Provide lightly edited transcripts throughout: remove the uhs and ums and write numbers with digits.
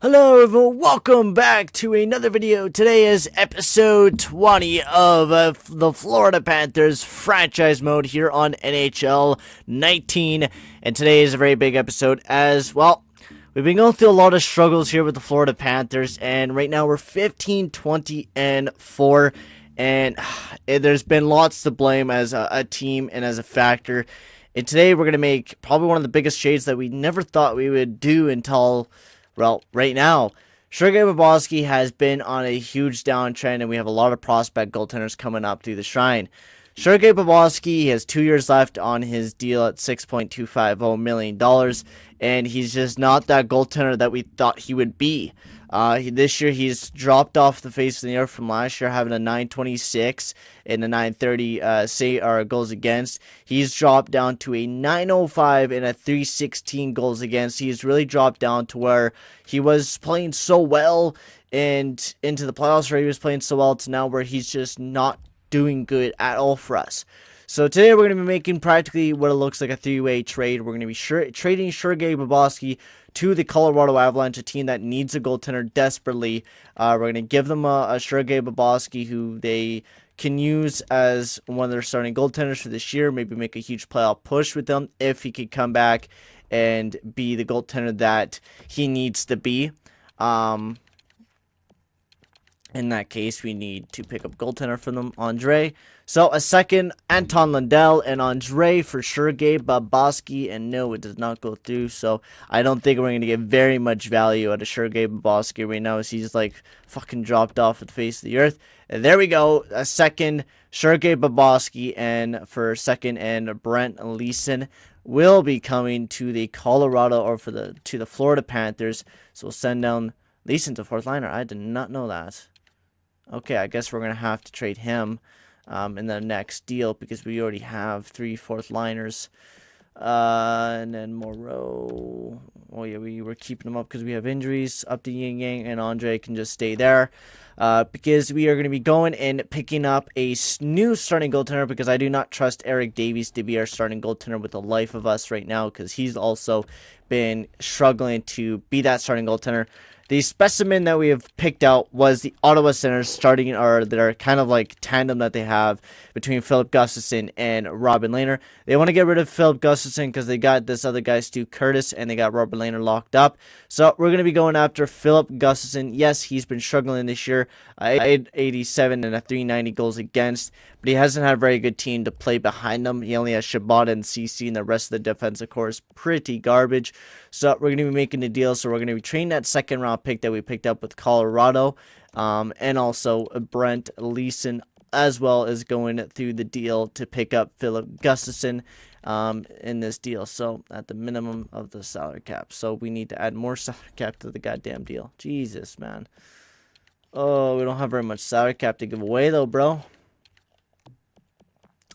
Hello everyone, welcome back to another video. Today is episode 20 of the Florida Panthers franchise mode here on NHL 19. And today is a very big episode as, well, we've been going through a lot of struggles here with the Florida Panthers. And right now we're 15-20-4. And there's been lots to blame as a team and as a factor. And today we're going to make probably one of the biggest shades that we never thought we would do until... well, right now, Sergei Bobrovsky has been on a huge downtrend, and we have a lot of prospect goaltenders coming up through the shrine. Sergei Bobrovsky has 2 years left on his deal at $6.250 million, and he's just not that goaltender that we thought he would be. This year, he's dropped off the face of the earth from last year, having a .926 and a .930 goals against. He's dropped down to a .905 and a .316 goals against. He's really dropped down to where he was playing so well, and into the playoffs where he was playing so well, to now where he's just not doing good at all for us. So today we're going to be making practically what it looks like a three-way trade. We're going to be trading Sergei Bobrovsky to the Colorado Avalanche, a team that needs a goaltender desperately. We're going to give them a Sergei Bobrovsky who they can use as one of their starting goaltenders for this year. Maybe make a huge playoff push with them if he could come back and be the goaltender that he needs to be. In that case, we need to pick up goaltender for them, Andre. So, a second, Anton Lundell and Andre for Sergei Bobrovsky. And no, it does not go through. So, I don't think we're going to get very much value out of Sergei Bobrovsky right now, as he's like fucking dropped off the face of the earth. And there we go. A second, Sergei Bobrovsky, and for second, and Brent Leeson will be coming to the Colorado, or to the Florida Panthers. So, we'll send down Leeson to fourth liner. I did not know that. Okay, I guess we're going to have to trade him in the next deal, because we already have 3 fourth liners. And then Moreau. Oh, yeah, we were keeping him up because we have injuries. Up to Yin Yang, and Andre can just stay there. Because we are going to be going and picking up a new starting goaltender, because I do not trust Eric Davies to be our starting goaltender with the life of us right now, because he's also been struggling to be that starting goaltender. The specimen that we have picked out was the Ottawa Senators starting, or that are kind of like tandem that they have between Philip Gustafsson and Robin Lehner. They want to get rid of Philip Gustafsson because they got this other guy, Stu Curtis, and they got Robin Lehner locked up. So we're going to be going after Philip Gustafsson. Yes, he's been struggling this year. 87 and a .390 goals against, but he hasn't had a very good team to play behind him. He only has Shabbat and CC, and the rest of the defense, of course, pretty garbage. So we're going to be making the deal. So we're going to be trading that second round pick that we picked up with Colorado, and also Brent Leeson, as well as going through the deal to pick up Philip Gustafsson in this deal. So at the minimum of the salary cap. So we need to add more salary cap to the goddamn deal. Jesus, man. Oh, we don't have very much salary cap to give away, though, bro.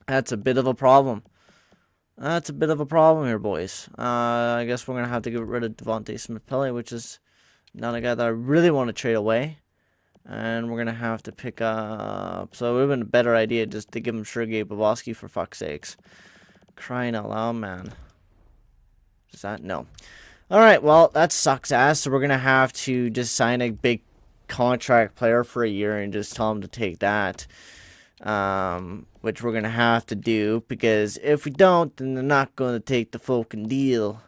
That's a bit of a problem. That's a bit of a problem here, boys. I guess we're going to have to get rid of Devontae Smith-Pelly, which is not a guy that I really want to trade away. And we're going to have to pick up... So it would have been a better idea just to give him Sergei Bobrovsky, for fuck's sakes. Crying out loud, man. Is that? No. Alright, well, that sucks ass. So we're going to have to just sign a big contract player for a year and just tell him to take that. Which we're going to have to do, because if we don't, then they're not going to take the fucking deal.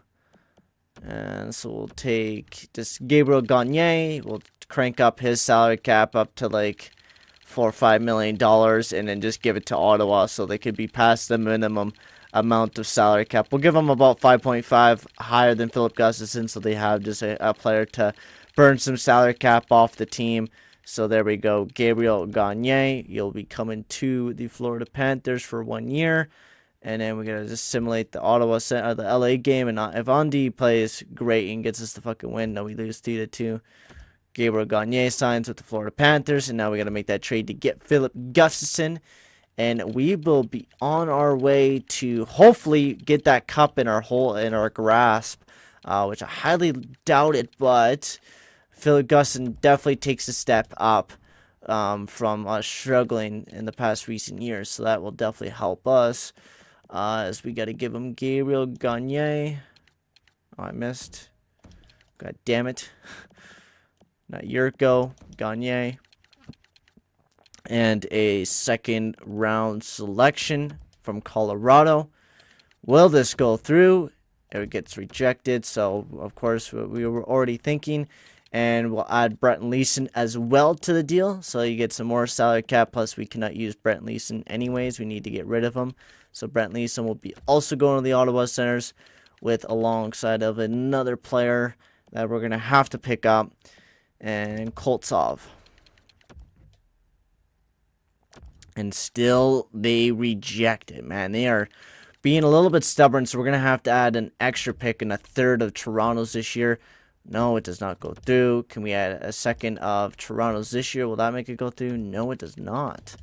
And so we'll take just Gaudreau Gaudreau. We'll crank up his salary cap up to like $4 or $5 million, and then just give it to Ottawa so they could be past the minimum amount of salary cap. We'll give them about 5.5 higher than Philip Gustafsson, so they have just a player to burn some salary cap off the team. So there we go. Gaudreau Gaudreau, you'll be coming to the Florida Panthers for 1 year. And then we're going to just simulate the the LA game. And if Andy plays great and gets us the fucking win, no, we lose 3-2. Gaudreau Gaudreau signs with the Florida Panthers. And now we got to make that trade to get Philip Gustafsson. And we will be on our way to hopefully get that cup in our grasp. Which I highly doubt it, but... Philip Gustafsson definitely takes a step up from us struggling in the past recent years. So that will definitely help us. As we got to give him Gaudreau Gaudreau. Oh, I missed. God damn it. Not Yurko, Gagne. And a second round selection from Colorado. Will this go through? It gets rejected. So, of course, we were already thinking. And we'll add Brett Leeson as well to the deal. So you get some more salary cap. Plus, we cannot use Brett Leeson anyways. We need to get rid of him. So Brett Leeson will be also going to the Ottawa Senators with alongside of another player that we're going to have to pick up. And Koltsov. And still, they reject it, man. They are being a little bit stubborn. So we're going to have to add an extra pick and a third of Toronto's this year. No, it does not go through. Can we add a second of Toronto's this year? Will that make it go through? No, it does not.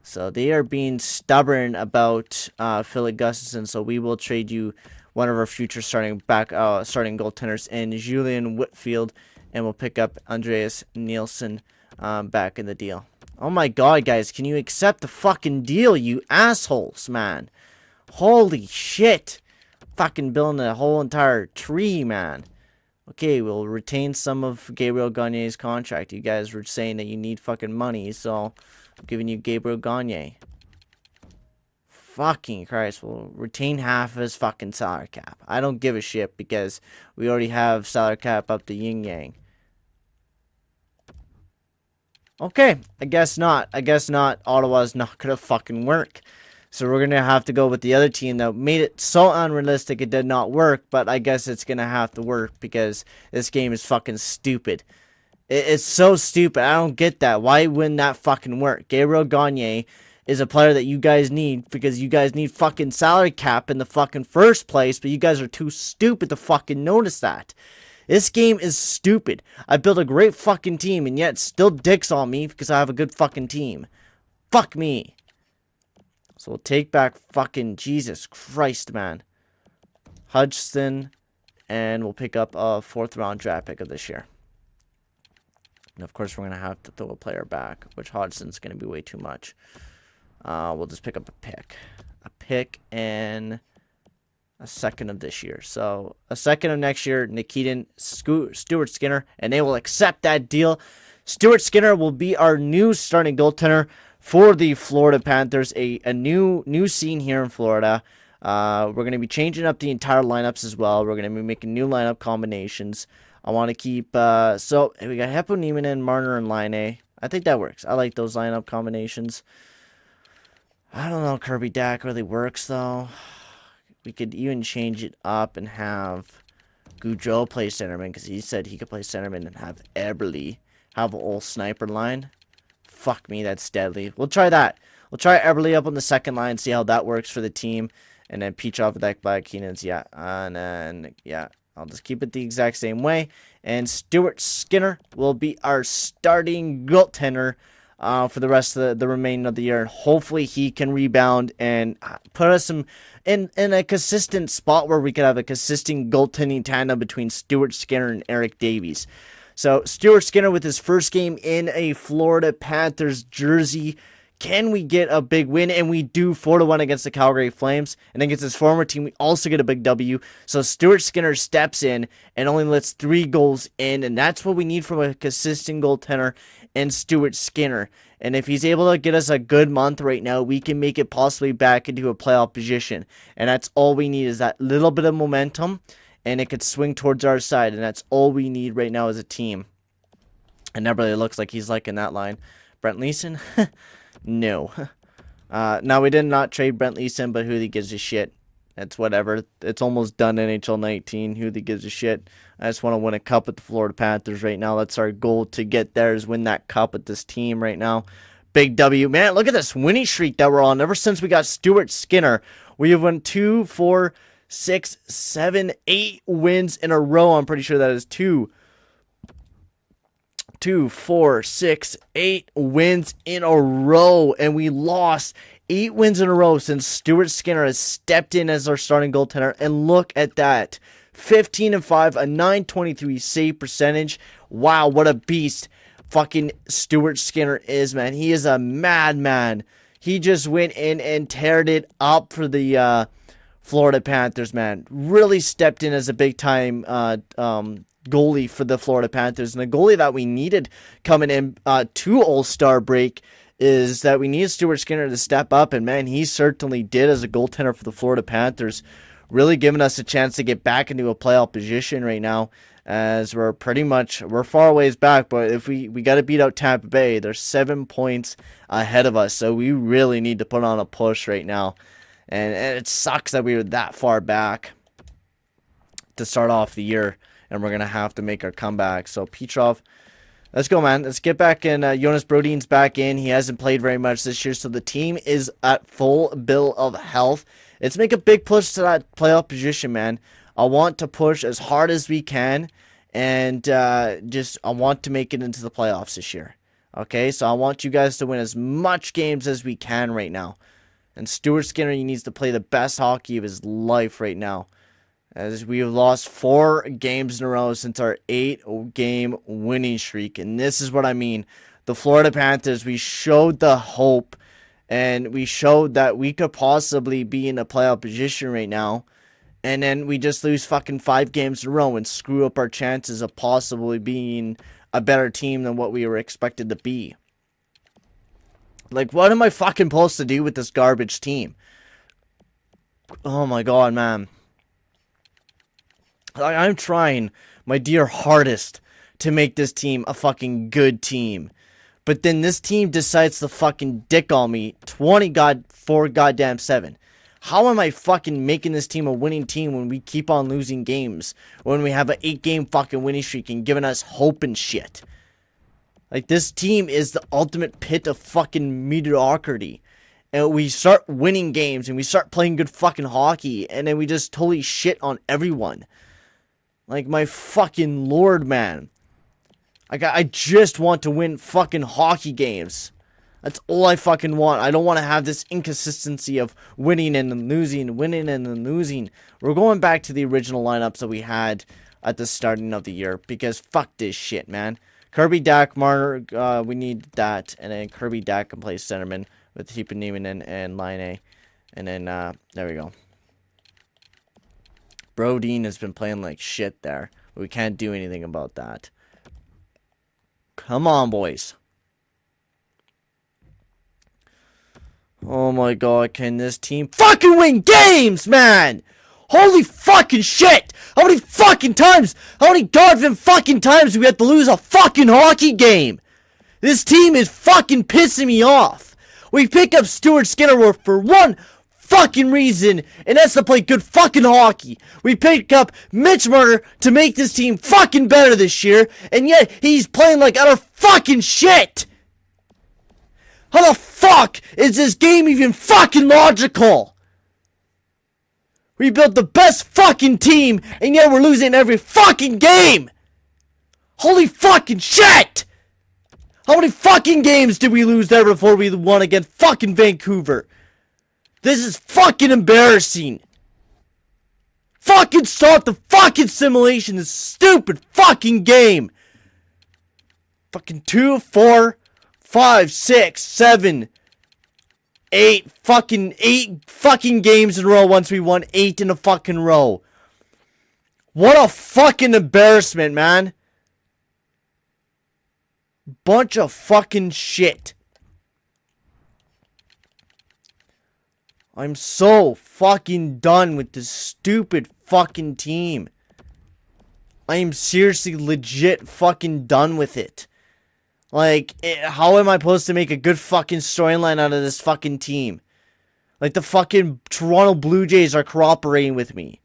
So they are being stubborn about Philip Gustafson. So we will trade you one of our future starting goaltenders in Julian Whitfield. And we'll pick up Andreas Nielsen back in the deal. Oh my god, guys. Can you accept the fucking deal, you assholes, man? Holy shit. Fucking building a whole entire tree, man. Okay, we'll retain some of Gabriel Gagne's contract. You guys were saying that you need fucking money, so I'm giving you Gabriel Gagne. Fucking Christ, we'll retain half of his fucking salary cap. I don't give a shit because we already have salary cap up to yin yang. Okay, I guess not. I guess not. Ottawa's not gonna fucking work. So we're going to have to go with the other team that made it so unrealistic it did not work. But I guess it's going to have to work because this game is fucking stupid. It's so stupid. I don't get that. Why wouldn't that fucking work? Gabriel Gagne is a player that you guys need because you guys need fucking salary cap in the fucking first place. But you guys are too stupid to fucking notice that. This game is stupid. I built a great fucking team and yet still dicks on me because I have a good fucking team. Fuck me. So we'll take back fucking Jesus Christ, man. Hudson. And we'll pick up a 4th round draft pick of this year. And of course, we're going to have to throw a player back. Which Hodgson's going to be way too much. We'll just pick up a pick. A pick and a second of this year. So a second of next year. Nikitin, Stuart Skinner. And they will accept that deal. Stuart Skinner will be our new starting goaltender for the Florida Panthers, a new scene here in Florida. We're going to be changing up the entire lineups as well. We're going to be making new lineup combinations. I want to keep, so we got Heppo, Nieminen, Marner, and Line. I think that works. I like those lineup combinations. I don't know, Kirby Dak really works, though. We could even change it up and have Gaudreau play centerman, because he said he could play centerman and have Eberle have an old sniper line. Fuck me, that's deadly. We'll try that. We'll try Eberle up on the second line, see how that works for the team. And then Peach off of that by Keenan's, yeah. And then, yeah, I'll just keep it the exact same way. And Stuart Skinner will be our starting goaltender for the rest of the remaining of the year. And hopefully he can rebound and put us in a consistent spot where we could have a consistent goaltending tandem between Stuart Skinner and Eric Davies. So, Stuart Skinner with his first game in a Florida Panthers jersey. Can we get a big win? And we do 4-1 against the Calgary Flames. And against his former team, we also get a big W. So, Stuart Skinner steps in and only lets 3 goals in. And that's what we need from a consistent goaltender and Stuart Skinner. And if he's able to get us a good month right now, we can make it possibly back into a playoff position. And that's all we need is that little bit of momentum. And it could swing towards our side. And that's all we need right now as a team. And that really looks like he's liking that line. Brent Leeson? No. Now, we did not trade Brent Leeson, but who gives a shit? It's whatever. It's almost done NHL 19. Who gives a shit? I just want to win a cup with the Florida Panthers right now. That's our goal to get there, is win that cup with this team right now. Big W. Man, look at this winning streak that we're on. Ever since we got Stuart Skinner, we have won 2, 4, 6, 7, 8 wins in a row. I'm pretty sure that is 2, 4, 6, 8 wins in a row. And we lost 8 wins in a row since Stuart Skinner has stepped in as our starting goaltender. And look at that. 15-5, a .923 save percentage. Wow, what a beast fucking Stuart Skinner is, man. He is a madman. He just went in and teared it up for the Florida Panthers, man. Really stepped in as a big-time goalie for the Florida Panthers, and the goalie that we needed coming in to All-Star break is that we needed Stuart Skinner to step up, and man, he certainly did as a goaltender for the Florida Panthers, really giving us a chance to get back into a playoff position right now, as we're far ways back, but if we got to beat out Tampa Bay, they're 7 points ahead of us, so we really need to put on a push right now, and it sucks that we were that far back to start off the year, and we're going to have to make our comeback. So Petrov, let's go, man. Let's get back in. Jonas Brodin's back in. He hasn't played very much this year, so the team is at full bill of health. Let's make a big push to that playoff position, man. I want to push as hard as we can, and I want to make it into the playoffs this year. Okay, so I want you guys to win as much games as we can right now. And Stuart Skinner, he needs to play the best hockey of his life right now, as we have lost 4 games in a row since our 8-game winning streak. And this is what I mean. The Florida Panthers, we showed the hope, and we showed that we could possibly be in a playoff position right now. And then we just lose fucking 5 games in a row and screw up our chances of possibly being a better team than what we were expected to be. Like, what am I fucking supposed to do with this garbage team? Oh my god, man. I'm trying my dear hardest to make this team a fucking good team. But then this team decides to fucking dick on me 4 goddamn 7. How am I fucking making this team a winning team when we keep on losing games? When we have an 8-game fucking winning streak and giving us hope and shit? Like, this team is the ultimate pit of fucking mediocrity. And we start winning games and we start playing good fucking hockey, and then we just totally shit on everyone. Like, my fucking lord, man. Like, I just want to win fucking hockey games. That's all I fucking want. I don't want to have this inconsistency of winning and then losing, winning and then losing. We're going back to the original lineups that we had at the starting of the year, because fuck this shit, man. Kirby, Dak, Marner, we need that. And then Kirby, Dak can play centerman with Heap and Neiman and Line A. And then, there we go. Brodin has been playing like shit there. But we can't do anything about that. Come on, boys. Oh my god, can this team fucking win games, man? Holy fucking shit! How many fucking times, how many goddamn fucking times do we have to lose a fucking hockey game? This team is fucking pissing me off. We pick up Stuart Skinner for one fucking reason, and that's to play good fucking hockey. We pick up Mitch Marner to make this team fucking better this year, and yet he's playing like utter fucking shit. How the fuck is this game even fucking logical? We built the best fucking team, and yet we're losing every fucking game! Holy fucking shit! How many fucking games did we lose there before we won against fucking Vancouver? This is fucking embarrassing! Fucking stop the fucking simulation, this stupid fucking game! Fucking 2, 4, 5, 6, 7, 8 fucking games in a row once we won 8 in a fucking row. What a fucking embarrassment, man. Bunch of fucking shit. I'm so fucking done with this stupid fucking team. I am seriously legit fucking done with it. Like, how am I supposed to make a good fucking storyline out of this fucking team? Like, the fucking Toronto Blue Jays are cooperating with me.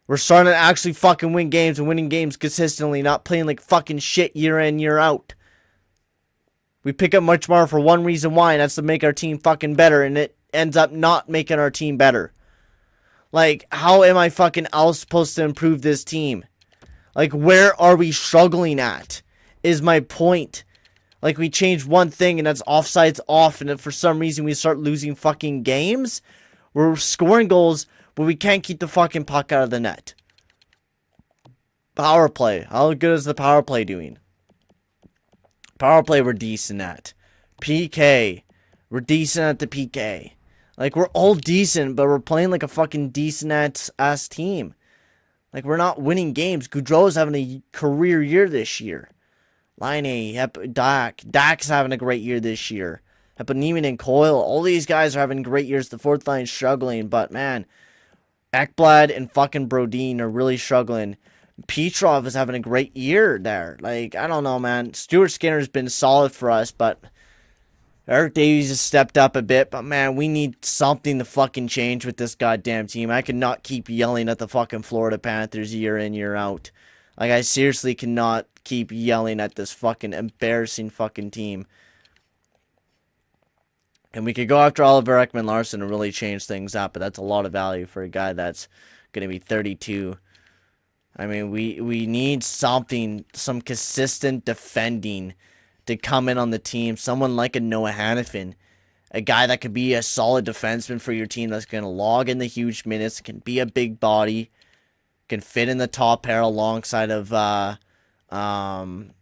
We're starting to actually fucking win games and winning games consistently, not playing like fucking shit year in, year out. We pick up much more for one reason why, and that's to make our team fucking better, and it ends up not making our team better. Like, how am I fucking else supposed to improve this team? Like, where are we struggling at? Is my point. Like, we change one thing and that's offsides off, and if for some reason we start losing fucking games, we're scoring goals, but we can't keep the fucking puck out of the net. Power play. How good is the power play doing? Power play we're decent at. PK. We're decent at the PK. Like, we're all decent, but we're playing like a fucking decent ass team. Like, we're not winning games. Gaudreau is having a career year this year. Laine, Dak's having a great year this year. Heponiman and Coyle, all these guys are having great years. The fourth line's struggling, but man, Ekblad and fucking Brodin are really struggling. Petrov is having a great year there. Like, I don't know, man. Stuart Skinner's been solid for us, but Eric Davies has stepped up a bit. But, man, we need something to fucking change with this goddamn team. I cannot keep yelling at the fucking Florida Panthers year in, year out. Like, I seriously cannot keep yelling at this fucking embarrassing fucking team. And we could go after Oliver Ekman-Larsson and really change things up, but that's a lot of value for a guy that's going to be 32. I mean, we need something, some consistent defending to come in on the team. Someone like a Noah Hannafin, a guy that could be a solid defenseman for your team that's going to log in the huge minutes, can be a big body, can fit in the top pair alongside of Aaron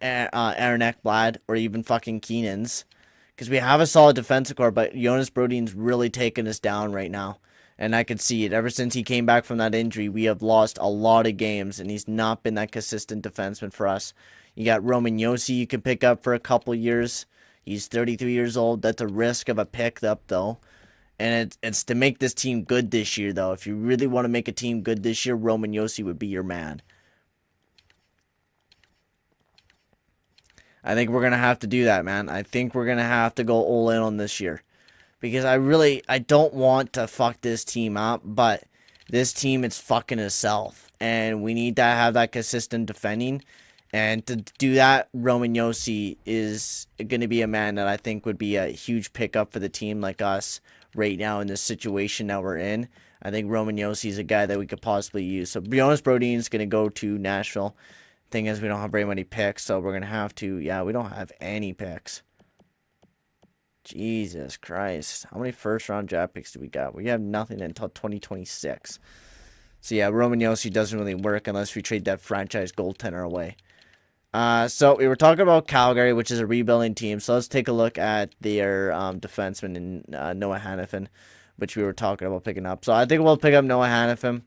Ekblad or even fucking Keenan's. Because we have a solid defensive core, but Jonas Brodin's really taking us down right now. And I can see it. Ever since he came back from that injury, we have lost a lot of games, and he's not been that consistent defenseman for us. You got Roman Josi you can pick up for a couple years. He's 33 years old. That's a risk of a pick up, though. And it's to make this team good this year, though. If you really want to make a team good this year, Roman Josi would be your man. I think we're going to have to do that, man. I think we're going to have to go all in on this year. Because I don't want to fuck this team up, but this team is fucking itself. And we need to have that consistent defending. And to do that, Roman Josi is going to be a man that I think would be a huge pickup for the team like us right now in this situation that we're in. I think Roman Josi is a guy that we could possibly use. So Jonas Brodin is going to go to Nashville. Thing is, we don't have very many picks, so we're going to have to... Yeah, we don't have any picks. Jesus Christ. How many first-round draft picks do we got? We have nothing until 2026. So, yeah, Roman Josi doesn't really work unless we trade that franchise goaltender away. So, we were talking about Calgary, which is a rebuilding team. So, let's take a look at their defenseman in Noah Hannafin, which we were talking about picking up. So, I think we'll pick up Noah Hannafin.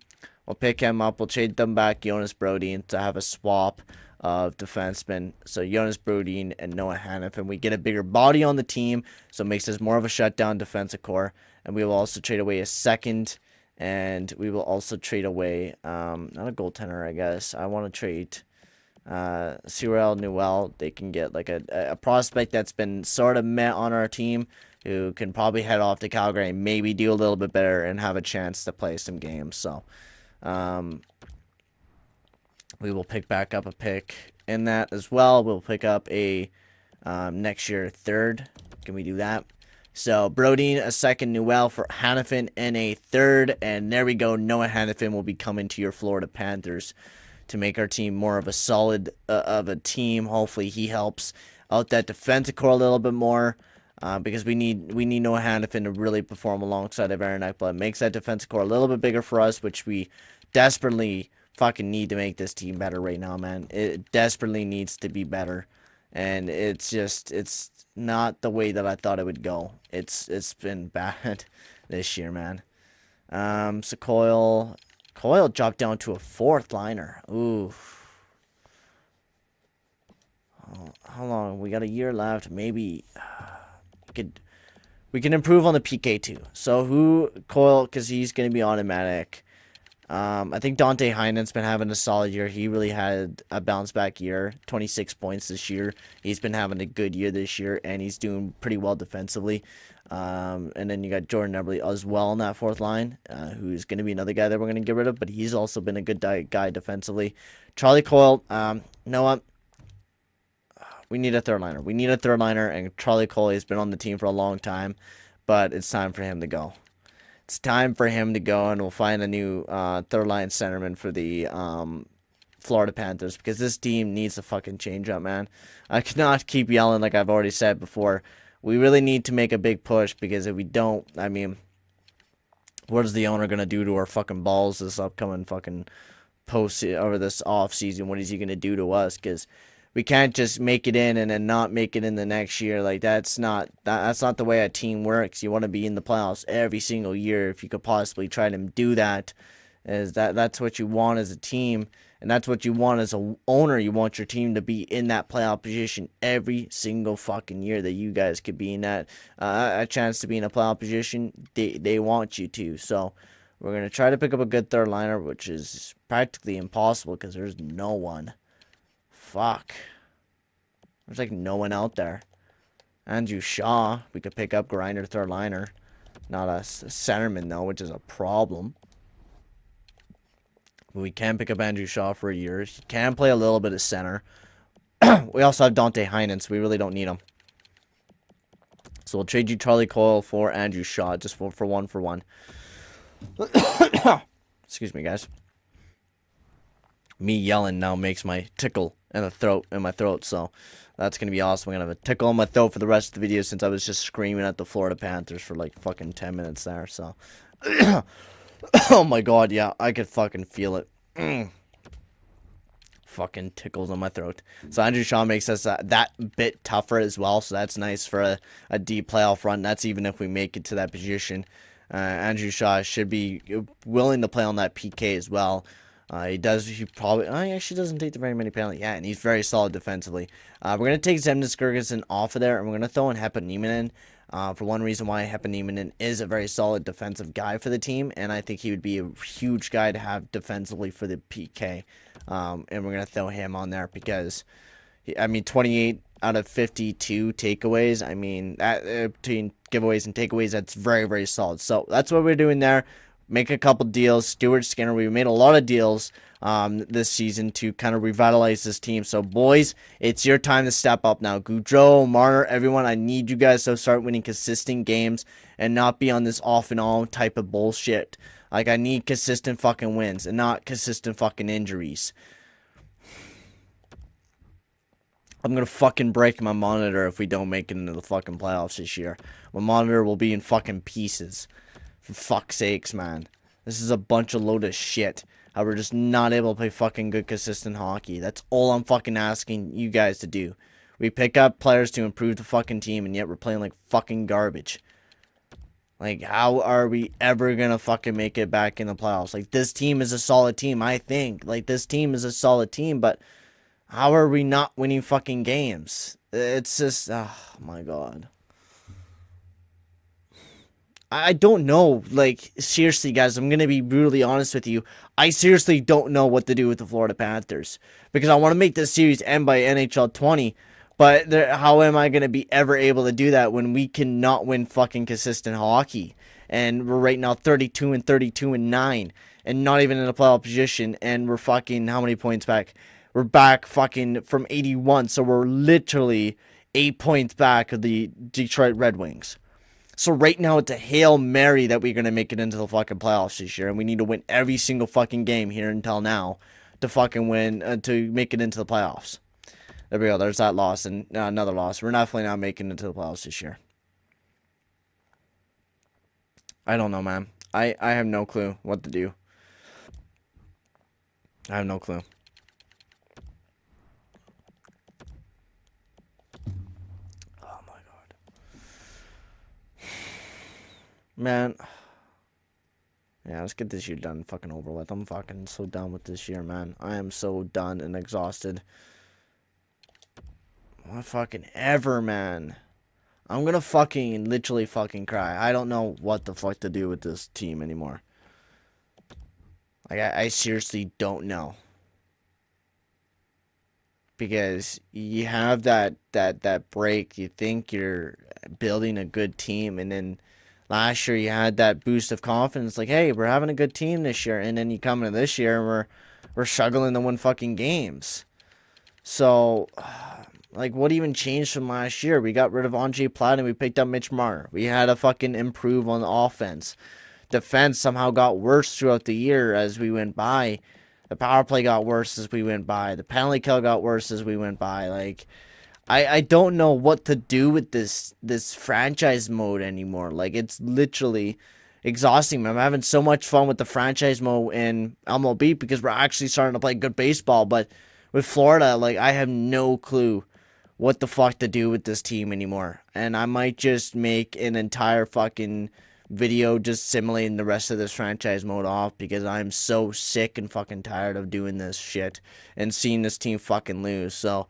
We'll pick him up. We'll trade them back Jonas Brodin to have a swap of defensemen. So Jonas Brodin and Noah Hannafin. We get a bigger body on the team, so it makes us more of a shutdown defensive core. And we will also trade away a second. And we will also trade away, not a goaltender, I guess. I want to trade Cyril Newell. They can get like a prospect that's been sort of met on our team, who can probably head off to Calgary and maybe do a little bit better and have a chance to play some games. So we will pick back up a pick in that as well. We'll pick up a next year third. Can we do that? So Brodin, a second, Newell for Hannafin, and a third. And there we go. Noah Hannafin will be coming to your Florida Panthers to make our team more of a solid of a team. Hopefully he helps out that defensive core a little bit more. Because we need Noah Hannafin to really perform alongside of Aaron Ekblad. Makes that defensive core a little bit bigger for us, which we desperately fucking need to make this team better right now, man. It desperately needs to be better. And it's not the way that I thought it would go. It's been bad this year, man. So Coyle dropped down to a fourth liner. Ooh. How long? We got a year left. Maybe we can improve on the PK too. So Coyle, because he's going to be automatic. I think Danton Heinen's been having a solid year. He really had a bounce back year. 26 points this year. He's been having a good year this year, and he's doing pretty well defensively. And then you got Jordan Eberle as well on that fourth line, who's going to be another guy that we're going to get rid of, but he's also been a good guy defensively. Charlie Coyle, Noah, we need a third liner. We need a third liner, and Charlie Coyle has been on the team for a long time, but it's time for him to go. It's time for him to go, and we'll find a new third-line centerman for the Florida Panthers, because this team needs a fucking change-up, man. I cannot keep yelling like I've already said before. We really need to make a big push, because if we don't, I mean, what is the owner going to do to our fucking balls this upcoming fucking post over this off-season? What is he going to do to us? Because we can't just make it in and then not make it in the next year. Like, that's not the way a team works. You want to be in the playoffs every single year if you could possibly try to do that. Is that's what you want as a team, and that's what you want as a owner. You want your team to be in that playoff position every single fucking year that you guys could be in that a chance to be in a playoff position. They want you to. So we're gonna try to pick up a good third liner, which is practically impossible because there's no one. Fuck. There's like no one out there. Andrew Shaw, we could pick up grinder third liner. Not a centerman though, which is a problem. But we can pick up Andrew Shaw for a year. He can play a little bit of center. We also have Danton Heinen, so we really don't need him. So we'll trade you Charlie Coyle for Andrew Shaw, just for 1-for-1. Excuse me, guys. Me yelling now makes my tickle in my throat, so that's gonna be awesome. I'm gonna have a tickle in my throat for the rest of the video since I was just screaming at the Florida Panthers for like fucking 10 minutes there. So, oh my god, yeah, I could fucking feel it. Fucking tickles in my throat. So Andrew Shaw makes us that bit tougher as well. So that's nice for a deep playoff run. That's even if we make it to that position. Andrew Shaw should be willing to play on that PK as well. He actually doesn't take very many penalties. Yeah, and he's very solid defensively. We're going to take Zemnis Girgensson off of there, and we're going to throw in Heponieminen. For one reason why Heponieminen is a very solid defensive guy for the team, and I think he would be a huge guy to have defensively for the PK. And we're going to throw him on there because, 28 out of 52 takeaways. I mean, between giveaways and takeaways, that's very, very solid. So that's what we're doing there. Make a couple deals. Stuart Skinner, we made a lot of deals this season to kind of revitalize this team. So, boys, it's your time to step up now. Gaudreau, Marner, everyone, I need you guys to start winning consistent games and not be on this off and on type of bullshit. Like, I need consistent fucking wins and not consistent fucking injuries. I'm going to fucking break my monitor if we don't make it into the fucking playoffs this year. My monitor will be in fucking pieces. For fuck's sakes, man. This is a bunch of load of shit. How we're just not able to play fucking good, consistent hockey. That's all I'm fucking asking you guys to do. We pick up players to improve the fucking team, and yet we're playing like fucking garbage. Like, how are we ever gonna fucking make it back in the playoffs? Like, this team is a solid team, I think. Like, this team is a solid team, but how are we not winning fucking games? It's just, oh my god. I don't know, like, seriously, guys, I'm going to be brutally honest with you. I seriously don't know what to do with the Florida Panthers. Because I want to make this series end by NHL 20. But how am I going to be ever able to do that when we cannot win fucking consistent hockey? And we're right now 32-9. And not even in a playoff position. And we're fucking, how many points back? We're back fucking from 81. So we're literally 8 points back of the Detroit Red Wings. So right now, it's a Hail Mary that we're going to make it into the fucking playoffs this year. And we need to win every single fucking game here until now to fucking win, to make it into the playoffs. There we go. There's that loss and another loss. We're definitely not making it into the playoffs this year. I don't know, man. I have no clue what to do. I have no clue. Man, yeah, let's get this year done, fucking over with. I'm fucking so done with this year, man. I am so done and exhausted. What fucking ever, man. I'm gonna fucking literally fucking cry. I don't know what the fuck to do with this team anymore. Like, I seriously don't know. Because you have that break. You think you're building a good team, and then last year you had that boost of confidence, like, hey, we're having a good team this year, and then you come into this year and we're struggling to win fucking games. So, like, what even changed from last year? We got rid of Andre Platt and we picked up Mitch Marner. We had to fucking improve on the offense. Defense somehow got worse throughout the year as we went by. The power play got worse as we went by. The penalty kill got worse as we went by. Like, I don't know what to do with this franchise mode anymore. Like, it's literally exhausting. I'm having so much fun with the franchise mode in MLB because we're actually starting to play good baseball. But with Florida, like, I have no clue what the fuck to do with this team anymore. And I might just make an entire fucking video just simulating the rest of this franchise mode off, because I'm so sick and fucking tired of doing this shit and seeing this team fucking lose. So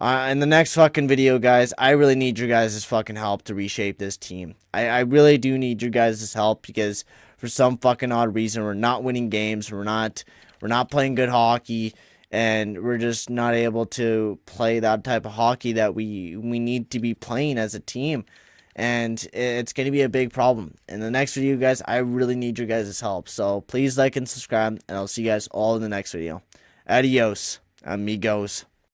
in the next fucking video, guys, I really need your guys' fucking help to reshape this team. I really do need your guys' help, because for some fucking odd reason, we're not winning games. We're not playing good hockey, and we're just not able to play that type of hockey that we need to be playing as a team. And it's going to be a big problem. In the next video, guys, I really need your guys' help. So please like and subscribe, and I'll see you guys all in the next video. Adios, amigos.